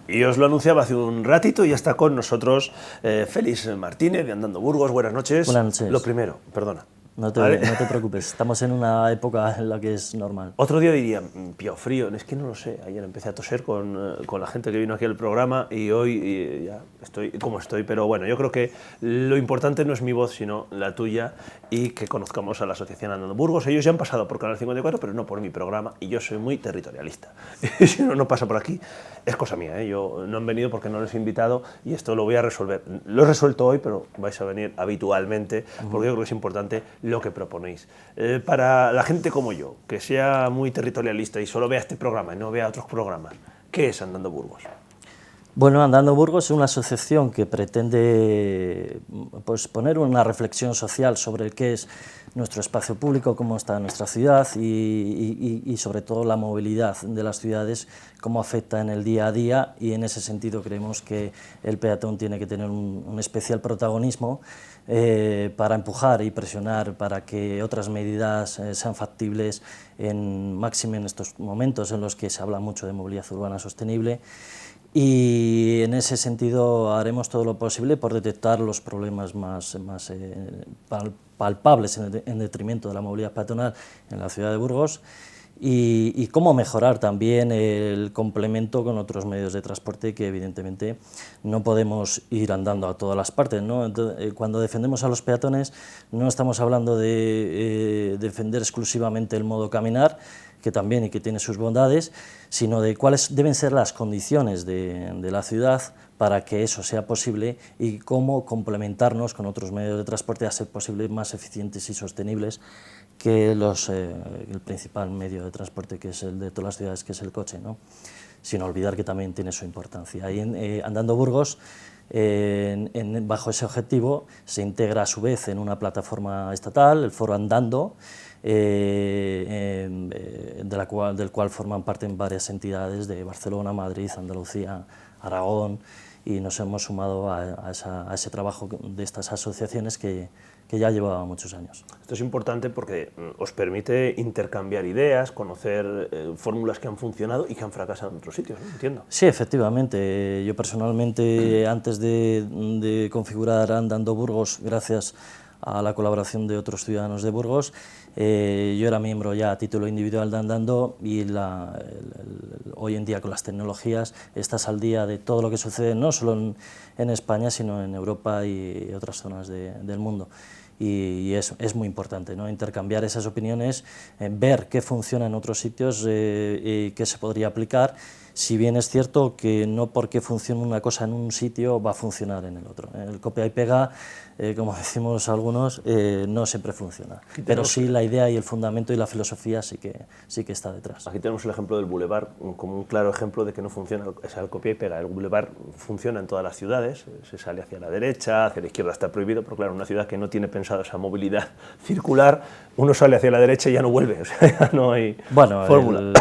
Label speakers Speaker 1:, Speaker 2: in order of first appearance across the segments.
Speaker 1: Y os lo anunciaba hace un ratito y ya está con nosotros Félix Martínez de Andando Burgos. Buenas noches.
Speaker 2: Buenas noches.
Speaker 1: Lo primero, perdona.
Speaker 2: No te preocupes, estamos en una época en la que es normal.
Speaker 1: Otro día diría, pío frío, es que no lo sé. Ayer empecé a toser con la gente que vino aquí al programa y hoy ya estoy como estoy. Pero bueno, yo creo que lo importante no es mi voz, sino la tuya y que conozcamos a la Asociación Andando Burgos. Ellos ya han pasado por Canal 54, pero no por mi programa y yo soy muy territorialista. Si no pasa por aquí, es cosa mía, ¿eh? Yo no han venido porque no les he invitado y esto lo voy a resolver. Lo he resuelto hoy, pero vais a venir habitualmente porque yo creo que es importante lo que proponéis. Para la gente como yo, que sea muy territorialista y solo vea este programa y no vea otros programas, ¿qué es Andando Burgos?
Speaker 2: Bueno, Andando Burgos es una asociación que pretende pues, poner una reflexión social sobre qué es nuestro espacio público, cómo está nuestra ciudad y sobre todo la movilidad de las ciudades, cómo afecta en el día a día, y en ese sentido creemos que el peatón tiene que tener un especial protagonismo para empujar y presionar para que otras medidas sean factibles, máxime en estos momentos en los que se habla mucho de movilidad urbana sostenible. Y en ese sentido haremos todo lo posible por detectar los problemas más palpables en detrimento de la movilidad peatonal en la ciudad de Burgos y cómo mejorar también el complemento con otros medios de transporte que evidentemente no podemos ir andando a todas las partes, ¿no? Entonces, cuando defendemos a los peatones no estamos hablando de defender exclusivamente el modo caminar, que también y que tiene sus bondades, sino de cuáles deben ser las condiciones de la ciudad para que eso sea posible y cómo complementarnos con otros medios de transporte a ser posible más eficientes y sostenibles que el principal medio de transporte, que es el de todas las ciudades, que es el coche, ¿no? Sin olvidar que también tiene su importancia. Y Andando Burgos, bajo ese objetivo, se integra a su vez en una plataforma estatal, el Foro Andando, del cual forman parte varias entidades de Barcelona, Madrid, Andalucía, Aragón, y nos hemos sumado a ese trabajo de estas asociaciones que ya llevaba muchos años.
Speaker 1: Esto es importante porque os permite intercambiar ideas, conocer fórmulas que han funcionado y que han fracasado en otros sitios, ¿no? Entiendo.
Speaker 2: Sí, efectivamente. Yo personalmente, antes de configurar Andando Burgos, gracias a la colaboración de otros ciudadanos de Burgos, yo era miembro ya a título individual de Andando y hoy en día con las tecnologías estás al día de todo lo que sucede no solo en España sino en Europa y otras zonas del mundo. Y es muy importante, ¿no? Intercambiar esas opiniones, ver qué funciona en otros sitios y qué se podría aplicar, si bien es cierto que no porque funcione una cosa en un sitio va a funcionar en el otro. El copia y pega, como decimos algunos, no siempre funciona, pero sí la idea y el fundamento y la filosofía sí que está detrás.
Speaker 1: Aquí tenemos el ejemplo del Boulevard como un claro ejemplo de que no funciona, es el copia y pega. El Boulevard funciona en todas las ciudades, se sale hacia la derecha, hacia la izquierda está prohibido, pero claro, una ciudad que no tiene pensado esa movilidad circular, uno sale hacia la derecha y ya no vuelve, o sea, ya no hay fórmula.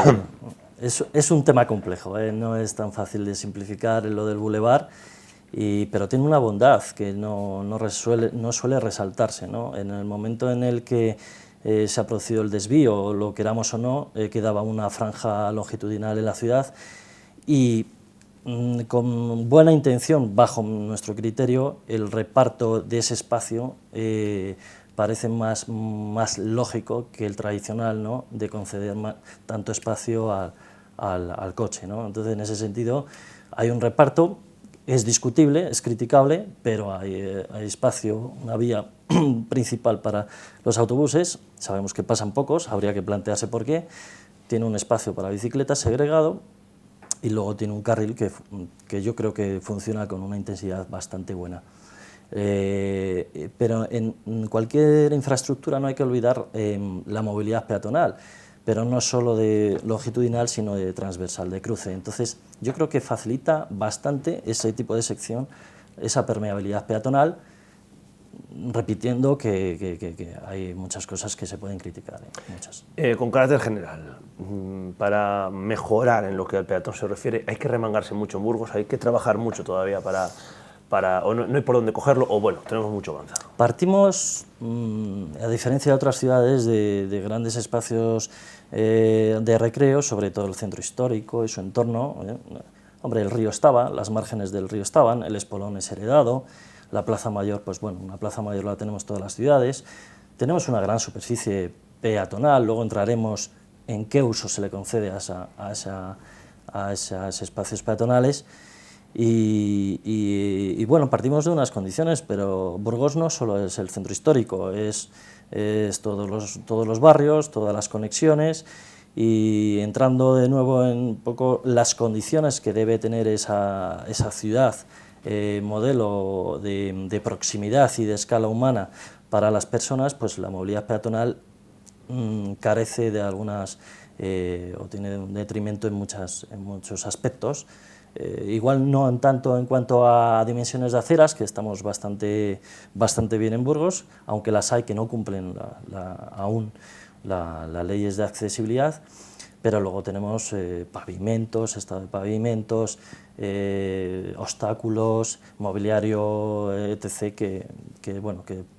Speaker 2: Es un tema complejo, no es tan fácil de simplificar lo del Boulevard, pero tiene una bondad que no suele resaltarse, ¿no? En el momento en el que se ha producido el desvío, lo queramos o no, quedaba una franja longitudinal en la ciudad y con buena intención, bajo nuestro criterio, el reparto de ese espacio parece más lógico que el tradicional, ¿no? De conceder tanto espacio al coche, ¿no? Entonces, en ese sentido, hay un reparto, es discutible, es criticable, pero hay espacio, una vía principal para los autobuses, sabemos que pasan pocos, habría que plantearse por qué, tiene un espacio para bicicletas segregado y luego tiene un carril que yo creo que funciona con una intensidad bastante buena. Pero en cualquier infraestructura no hay que olvidar la movilidad peatonal, pero no solo de longitudinal, sino de transversal, de cruce. Entonces, yo creo que facilita bastante ese tipo de sección, esa permeabilidad peatonal, repitiendo que hay muchas cosas que se pueden criticar. Muchas.
Speaker 1: Con carácter general, para mejorar en lo que al peatón se refiere, hay que remangarse mucho en Burgos, hay que trabajar mucho todavía o no hay por dónde cogerlo, o bueno, tenemos mucho avanzado.
Speaker 2: Partimos, a diferencia de otras ciudades, de grandes espacios de recreo, sobre todo el centro histórico y su entorno, Hombre, el río estaba, las márgenes del río estaban, el espolón es heredado, la Plaza Mayor, pues bueno, una Plaza Mayor la tenemos todas las ciudades, tenemos una gran superficie peatonal, luego entraremos en qué uso se le concede a esos espacios peatonales, y bueno, partimos de unas condiciones, pero Burgos no solo es el centro histórico, es todos los barrios, todas las conexiones, y entrando de nuevo en un poco las condiciones que debe tener esa ciudad, modelo de proximidad y de escala humana para las personas, pues la movilidad peatonal carece de algunas, o tiene un detrimento en muchos aspectos. Igual no en tanto en cuanto a dimensiones de aceras, que estamos bastante bien en Burgos, aunque las hay que no cumplen aún las leyes de accesibilidad, pero luego tenemos pavimentos, estado de pavimentos, obstáculos, mobiliario, etc., que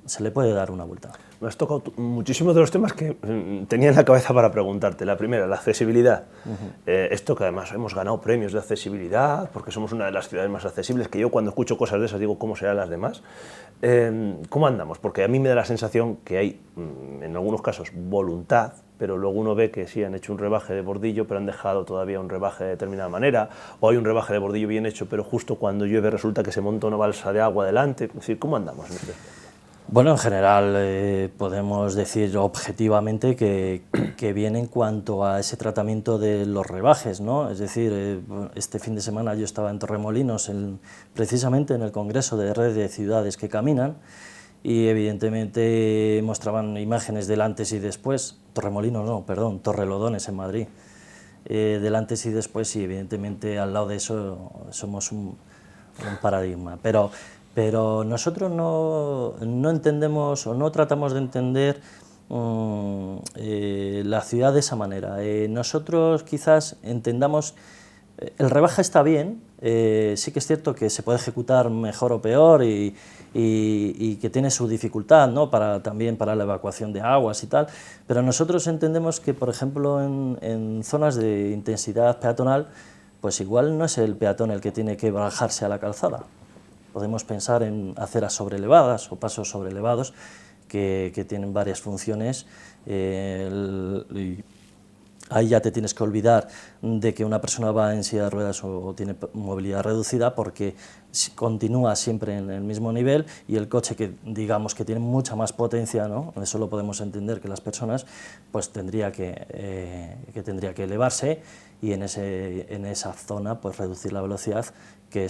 Speaker 2: se le puede dar una vuelta.
Speaker 1: Me has tocado muchísimos de los temas que tenía en la cabeza para preguntarte. La primera, la accesibilidad. Esto que además hemos ganado premios de accesibilidad, porque somos una de las ciudades más accesibles, que yo cuando escucho cosas de esas digo, ¿cómo serán las demás? ¿Cómo andamos? Porque a mí me da la sensación que hay, en algunos casos, voluntad, pero luego uno ve que sí han hecho un rebaje de bordillo, pero han dejado todavía un rebaje de determinada manera, o hay un rebaje de bordillo bien hecho, pero justo cuando llueve resulta que se monta una balsa de agua delante. Es decir, ¿cómo andamos en este?
Speaker 2: Bueno, en general podemos decir objetivamente que bien en cuanto a ese tratamiento de los rebajes, ¿no? Es decir, este fin de semana yo estaba en Torremolinos, precisamente en el Congreso de Red de Ciudades que Caminan, y evidentemente mostraban imágenes del antes y después, Torremolinos no, perdón, Torrelodones en Madrid, del antes y después, y evidentemente al lado de eso somos un paradigma, pero nosotros no entendemos o no tratamos de entender la ciudad de esa manera. Nosotros quizás entendamos, el rebaja está bien, sí que es cierto que se puede ejecutar mejor o peor y que tiene su dificultad, ¿no? También para la evacuación de aguas y tal, pero nosotros entendemos que, por ejemplo, en zonas de intensidad peatonal, pues igual no es el peatón el que tiene que bajarse a la calzada. Podemos pensar en aceras sobrelevadas o pasos sobrelevados que tienen varias funciones. Ahí ya te tienes que olvidar de que una persona va en silla de ruedas o tiene movilidad reducida, porque continúa siempre en el mismo nivel, y el coche, que digamos que tiene mucha más potencia, ¿no? Eso lo podemos entender, que las personas pues tendría que elevarse, y en esa zona pues reducir la velocidad, que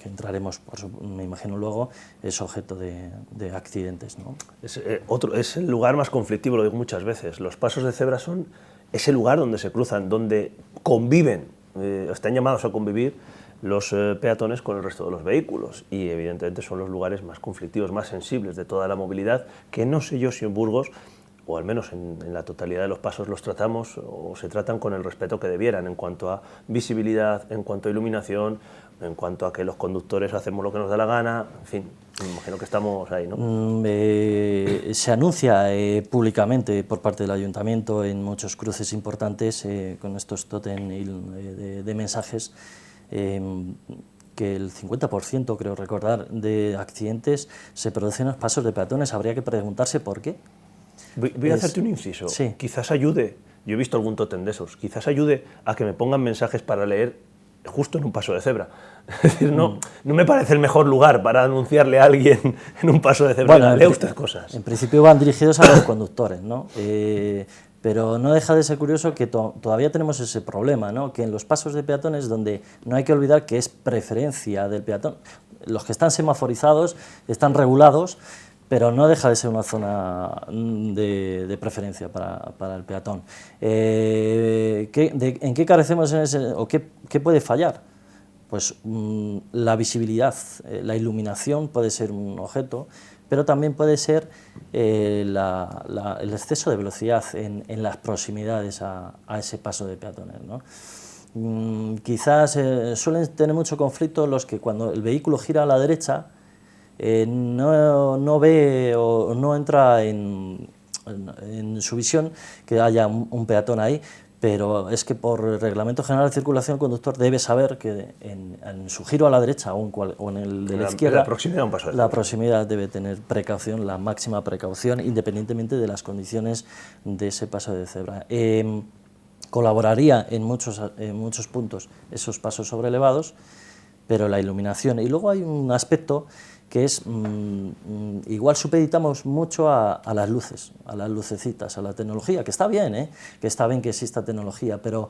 Speaker 2: entraremos, me imagino luego, es objeto de accidentes, ¿no?
Speaker 1: Es el lugar más conflictivo, lo digo muchas veces. Los pasos de cebra son ese lugar donde se cruzan, donde conviven, están llamados a convivir los peatones con el resto de los vehículos, y evidentemente son los lugares más conflictivos, más sensibles de toda la movilidad, que no sé yo si en Burgos, o al menos en la totalidad de los pasos, los tratamos o se tratan con el respeto que debieran en cuanto a visibilidad, en cuanto a iluminación, en cuanto a que los conductores hacemos lo que nos da la gana, en fin, me imagino que estamos ahí, ¿no?
Speaker 2: Se anuncia públicamente por parte del Ayuntamiento en muchos cruces importantes, con estos tótem de mensajes, que el 50%, creo recordar, de accidentes se producen en los pasos de peatones. Habría que preguntarse por qué.
Speaker 1: Voy a hacerte un inciso.
Speaker 2: Sí.
Speaker 1: Quizás ayude, yo he visto algún tótem de esos, quizás ayude a que me pongan mensajes para leer justo en un paso de cebra. Es decir, no me parece el mejor lugar para anunciarle a alguien en un paso de cebra. Bueno, lea usted cosas.
Speaker 2: En principio van dirigidos a los conductores, ¿no? Pero no deja de ser curioso que todavía tenemos ese problema, ¿no? Que en los pasos de peatones, donde no hay que olvidar que es preferencia del peatón, los que están semaforizados están regulados, pero no deja de ser una zona de preferencia para el peatón. ¿En qué carecemos en ese, o qué puede fallar? Pues la visibilidad, la iluminación puede ser un objeto, pero también puede ser el exceso de velocidad en las proximidades a ese paso de peatones, ¿no? Quizás suelen tener mucho conflicto los que, cuando el vehículo gira a la derecha, no ve o no entra en su visión que haya un peatón ahí, pero es que por reglamento general de circulación el conductor debe saber que en su giro a la derecha o en el de la izquierda, la proximidad debe tener precaución, la máxima precaución, independientemente de las condiciones de ese paso de cebra. Colaboraría en muchos puntos esos pasos sobrelevados, pero la iluminación. Y luego hay un aspecto que es, igual supeditamos mucho a las luces, a las lucecitas, a la tecnología, que está bien, que está bien que exista tecnología, pero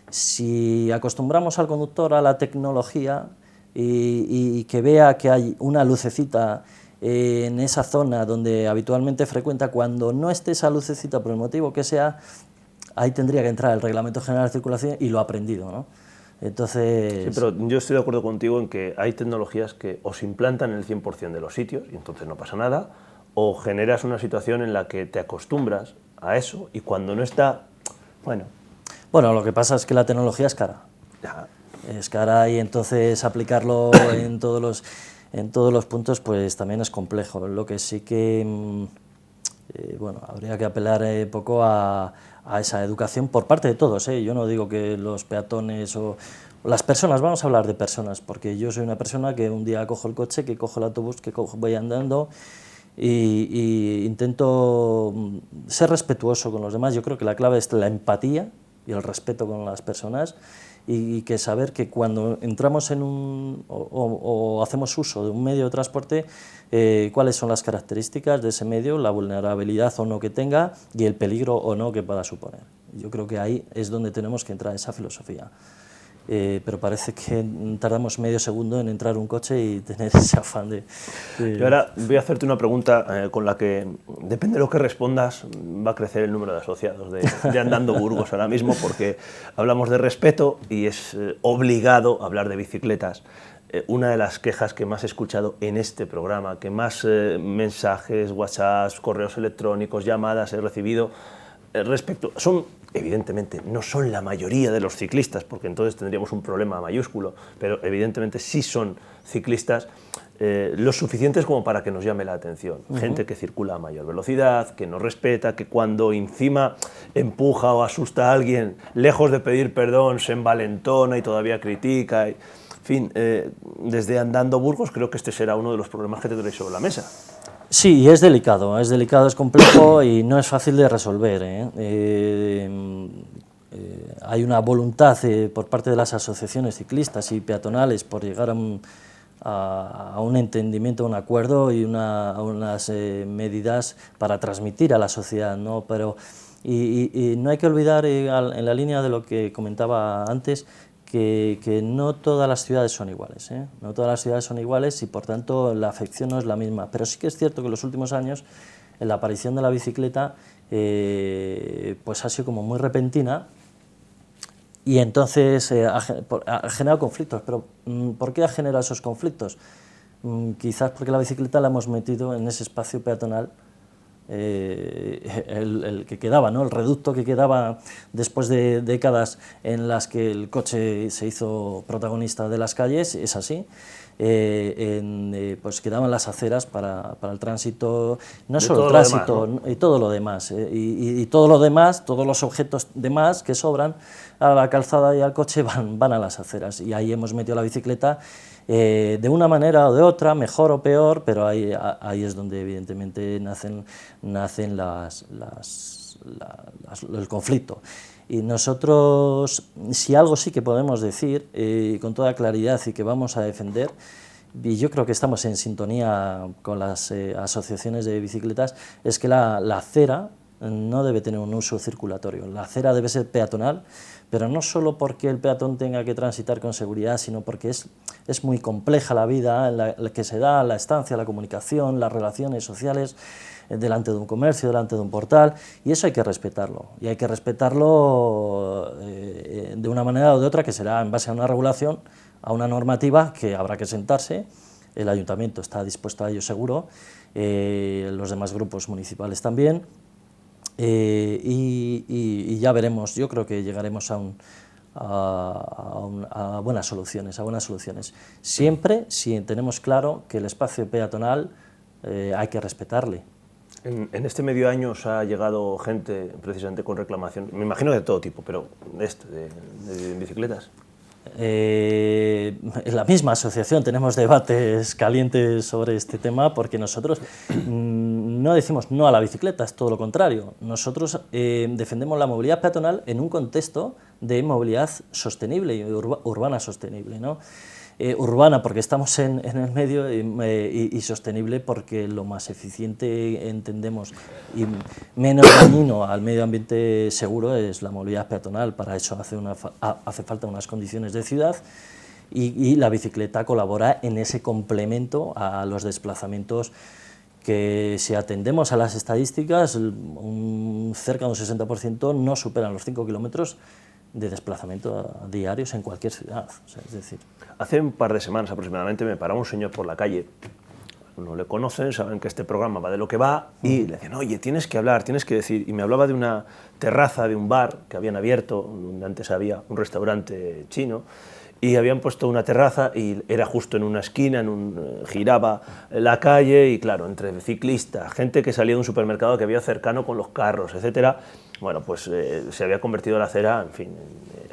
Speaker 2: si acostumbramos al conductor a la tecnología y que vea que hay una lucecita en esa zona donde habitualmente frecuenta, cuando no esté esa lucecita por el motivo que sea, ahí tendría que entrar el Reglamento General de Circulación y lo ha aprendido, ¿no? Entonces...
Speaker 1: Sí, pero yo estoy de acuerdo contigo en que hay tecnologías que o se implantan en el 100% de los sitios y entonces no pasa nada, o generas una situación en la que te acostumbras a eso y cuando no está, bueno...
Speaker 2: Bueno, lo que pasa es que la tecnología es cara.
Speaker 1: Ya.
Speaker 2: Es cara y entonces aplicarlo en todos los puntos pues también es complejo. Lo que sí que, bueno, habría que apelar poco a esa educación por parte de todos, ¿eh? Yo no digo que los peatones o las personas, vamos a hablar de personas, porque yo soy una persona que un día cojo el coche, que cojo el autobús, que voy andando y intento ser respetuoso con los demás. Yo creo que la clave es la empatía y el respeto con las personas y que saber que cuando entramos en o hacemos uso de un medio de transporte, cuáles son las características de ese medio, la vulnerabilidad o no que tenga y el peligro o no que pueda suponer. Yo creo que ahí es donde tenemos que entrar esa filosofía. Pero parece que tardamos medio segundo en entrar un coche y tener ese afán de...
Speaker 1: Y ahora voy a hacerte una pregunta con la que, depende de lo que respondas, va a crecer el número de asociados de Andando Burgos ahora mismo, porque hablamos de respeto y es obligado hablar de bicicletas. Una de las quejas que más he escuchado en este programa, que más mensajes, WhatsApp, correos electrónicos, llamadas he recibido respecto... Evidentemente, no son la mayoría de los ciclistas, porque entonces tendríamos un problema mayúsculo, pero evidentemente sí son ciclistas lo suficientes como para que nos llame la atención. Gente que circula a mayor velocidad, que no respeta, que cuando encima empuja o asusta a alguien, lejos de pedir perdón, se envalentona y todavía critica. En fin, desde Andando Burgos creo que este será uno de los problemas que tendréis sobre la mesa.
Speaker 2: Sí, es delicado, es complejo y no es fácil de resolver. Hay una voluntad por parte de las asociaciones ciclistas y peatonales por llegar a un entendimiento, a un acuerdo y a unas medidas para transmitir a la sociedad, ¿no? Pero, y no hay que olvidar, en la línea de lo que comentaba antes, que no todas las ciudades son iguales, ¿eh? No todas las ciudades son iguales y por tanto la afección no es la misma, pero sí que es cierto que en los últimos años la aparición de la bicicleta pues ha sido como muy repentina y entonces ha generado conflictos, pero ¿por qué ha generado esos conflictos? Quizás porque la bicicleta la hemos metido en ese espacio peatonal, el que quedaba, ¿no? El reducto que quedaba después de décadas en las que el coche se hizo protagonista de las calles, es así, pues quedaban las aceras para el tránsito, no solo el tránsito, demás, ¿no? Y todo lo demás, y todo lo demás, todos los objetos demás que sobran a la calzada y al coche van a las aceras, y ahí hemos metido la bicicleta de una manera o de otra, mejor o peor, pero ahí es donde evidentemente nacen el conflicto. Y nosotros, si algo sí que podemos decir, con toda claridad y que vamos a defender, y yo creo que estamos en sintonía con las asociaciones de bicicletas, es que la acera no debe tener un uso circulatorio, la acera debe ser peatonal, pero no solo porque el peatón tenga que transitar con seguridad, sino porque es muy compleja la vida en la que se da, la estancia, la comunicación, las relaciones sociales, delante de un comercio, delante de un portal, y eso hay que respetarlo, y hay que respetarlo de una manera o de otra, que será en base a una regulación, a una normativa que habrá que sentarse. El ayuntamiento está dispuesto a ello seguro, los demás grupos municipales también, y ya veremos. Yo creo que llegaremos a buenas soluciones, siempre si tenemos claro que el espacio peatonal hay que respetarle.
Speaker 1: En este medio año os ha llegado gente precisamente con reclamación, me imagino de todo tipo, pero de bicicletas.
Speaker 2: En la misma asociación tenemos debates calientes sobre este tema porque nosotros no decimos no a la bicicleta, es todo lo contrario. Nosotros defendemos la movilidad peatonal en un contexto de movilidad sostenible y urbana sostenible, ¿no? Urbana porque estamos en el medio y sostenible porque lo más eficiente entendemos y menos dañino al medio ambiente seguro es la movilidad peatonal. Para eso hace falta unas condiciones de ciudad y la bicicleta colabora en ese complemento a los desplazamientos que, si atendemos a las estadísticas, cerca de un 60% no superan los 5 kilómetros de desplazamiento diarios en cualquier ciudad. O sea, es decir,
Speaker 1: hace un par de semanas aproximadamente me paraba un señor por la calle, no le conocen, saben que este programa va de lo que va, y le decían, oye, tienes que hablar, tienes que decir, y me hablaba de una terraza de un bar que habían abierto, donde antes había un restaurante chino, y habían puesto una terraza y era justo en una esquina, giraba la calle y claro, entre ciclistas, gente que salía de un supermercado que había cercano con los carros, etcétera. Bueno, pues se había convertido la acera, en fin,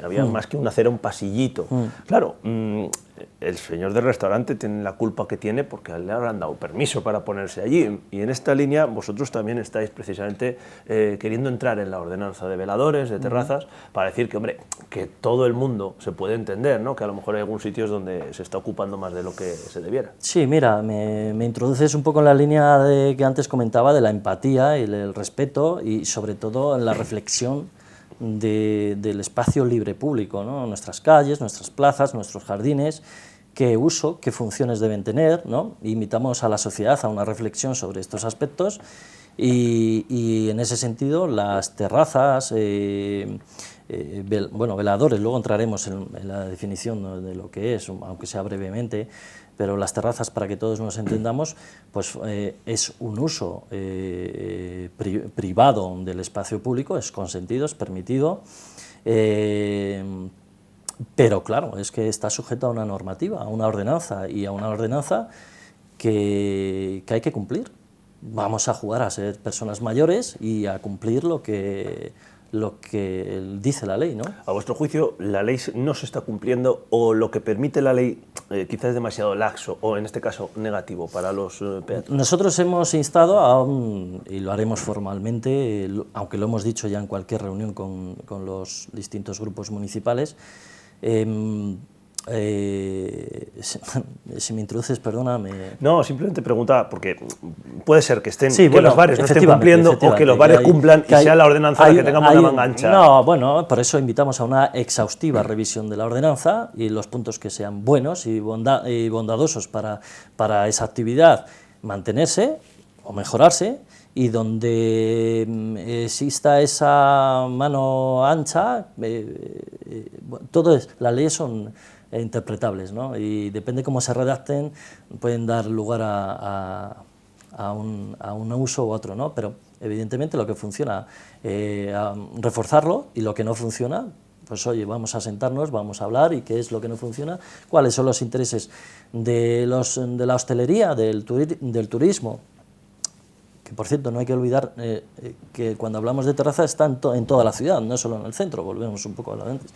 Speaker 1: había más que una acera, un pasillito. Claro, el señor del restaurante tiene la culpa que tiene porque le habrán dado permiso para ponerse allí. Y en esta línea vosotros también estáis precisamente queriendo entrar en la ordenanza de veladores, de terrazas, para decir que, hombre, que todo el mundo se puede entender, ¿no? Que a lo mejor hay algunos sitios donde se está ocupando más de lo que se debiera.
Speaker 2: Sí, mira, me introduces un poco en la línea que antes comentaba de la empatía y el respeto y sobre todo en la reflexión del espacio libre público, ¿no? Nuestras calles, nuestras plazas, nuestros jardines, qué uso, qué funciones deben tener, ¿no? Invitamos a la sociedad a una reflexión sobre estos aspectos y en ese sentido las terrazas, veladores, luego entraremos en la definición de lo que es, aunque sea brevemente, pero las terrazas, para que todos nos entendamos, pues es un uso privado del espacio público, es consentido, es permitido, pero claro, es que está sujeto a una normativa, a una ordenanza, y a una ordenanza que hay que cumplir. Vamos a jugar a ser personas mayores y a cumplir lo que dice la ley, ¿no?
Speaker 1: A vuestro juicio, ¿la ley no se está cumpliendo o lo que permite la ley quizás es demasiado laxo o, en este caso, negativo para los peatones?
Speaker 2: Nosotros hemos instado, y lo haremos formalmente, aunque lo hemos dicho ya en cualquier reunión con los distintos grupos municipales, si me introduces, perdóname.
Speaker 1: No, simplemente preguntaba, porque puede ser que estén,
Speaker 2: sí,
Speaker 1: que los bares no estén cumpliendo o que los bares cumplan y sea la ordenanza la que tengamos una manga ancha.
Speaker 2: No, bueno, por eso invitamos a una exhaustiva revisión de la ordenanza y los puntos que sean buenos y bondadosos para esa actividad mantenerse o mejorarse, y donde exista esa mano ancha, las leyes son interpretables, ¿no? Y depende cómo se redacten, pueden dar lugar a un uso u otro, ¿no? Pero evidentemente lo que funciona, a reforzarlo, y lo que no funciona, pues oye, vamos a sentarnos, vamos a hablar, y qué es lo que no funciona, cuáles son los intereses de la hostelería, del turismo, que por cierto no hay que olvidar que cuando hablamos de terraza está en toda la ciudad, no solo en el centro, volvemos un poco a lo de antes.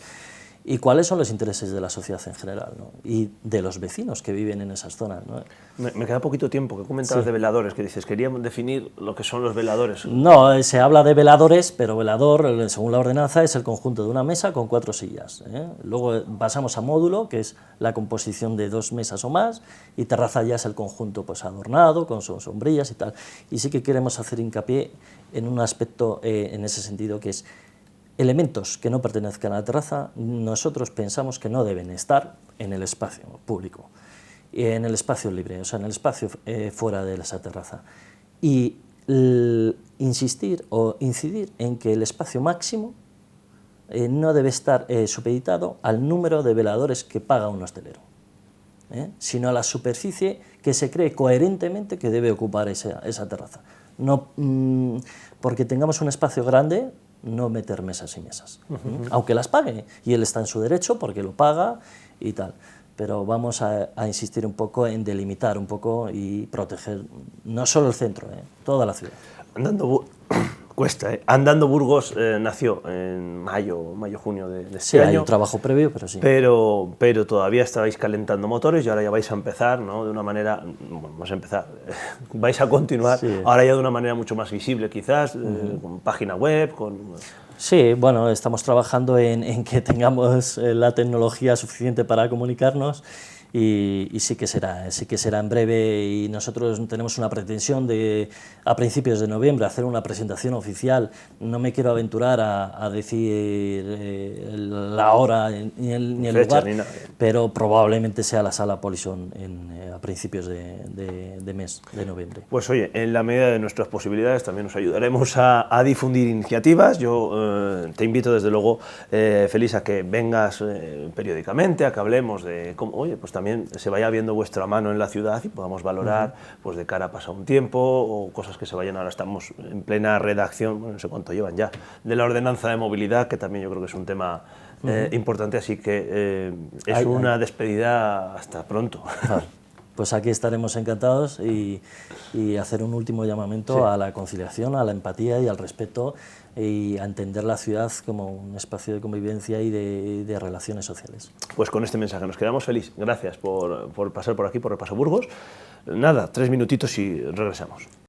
Speaker 2: Y cuáles son los intereses de la sociedad en general, ¿no? Y de los vecinos que viven en esas zonas, ¿no?
Speaker 1: Me queda poquito tiempo, que comentabas de veladores, que dices, queríamos definir lo que son los veladores.
Speaker 2: No, se habla de veladores, pero velador, según la ordenanza, es el conjunto de una mesa con 4 sillas, ¿eh? Luego pasamos a módulo, que es la composición de 2 mesas o más, y terraza ya es el conjunto pues adornado, con sombrillas y tal. Y sí que queremos hacer hincapié en un aspecto en ese sentido, que es elementos que no pertenezcan a la terraza, nosotros pensamos que no deben estar en el espacio público, en el espacio libre, o sea, en el espacio fuera de esa terraza. Y insistir o incidir en que el espacio máximo no debe estar supeditado al número de veladores que paga un hostelero, sino a la superficie que se cree coherentemente que debe ocupar esa terraza. No, porque tengamos un espacio grande, no meter mesas y mesas, aunque las pague, y él está en su derecho porque lo paga y tal. pero vamos a insistir un poco en delimitar un poco y proteger no solo el centro, toda la ciudad.
Speaker 1: Cuesta, ¿eh? Andando Burgos nació en mayo-junio de este
Speaker 2: sí,
Speaker 1: año.
Speaker 2: Hay un trabajo previo, pero sí.
Speaker 1: Pero todavía estabais calentando motores y ahora ya vais a empezar, ¿no? De una manera, bueno, vais a empezar, vais a continuar, sí. Ahora ya de una manera mucho más visible quizás, con página web, con...
Speaker 2: Sí, bueno, estamos trabajando en que tengamos la tecnología suficiente para comunicarnos. Y sí que será en breve, y nosotros tenemos una pretensión de a principios de noviembre hacer una presentación oficial. No me quiero aventurar a decir la hora ni el lugar, ni pero probablemente sea la Sala Polison a principios de mes de noviembre.
Speaker 1: Pues oye, en la medida de nuestras posibilidades también nos ayudaremos a difundir iniciativas. Yo te invito desde luego, Félix, a que vengas periódicamente, a que hablemos de cómo, oye, pues también se vaya viendo vuestra mano en la ciudad y podamos valorar pues de cara a pasar un tiempo o cosas que se vayan. Ahora estamos en plena redacción, bueno, no sé cuánto llevan ya, de la ordenanza de movilidad, que también yo creo que es un tema importante, así que es una despedida hasta pronto.
Speaker 2: Pues aquí estaremos encantados y hacer un último llamamiento a la conciliación, a la empatía y al respeto, y a entender la ciudad como un espacio de convivencia y de relaciones sociales.
Speaker 1: Pues con este mensaje nos quedamos. Félix, gracias por pasar por aquí, por Repaso Burgos. Nada, 3 minutitos y regresamos.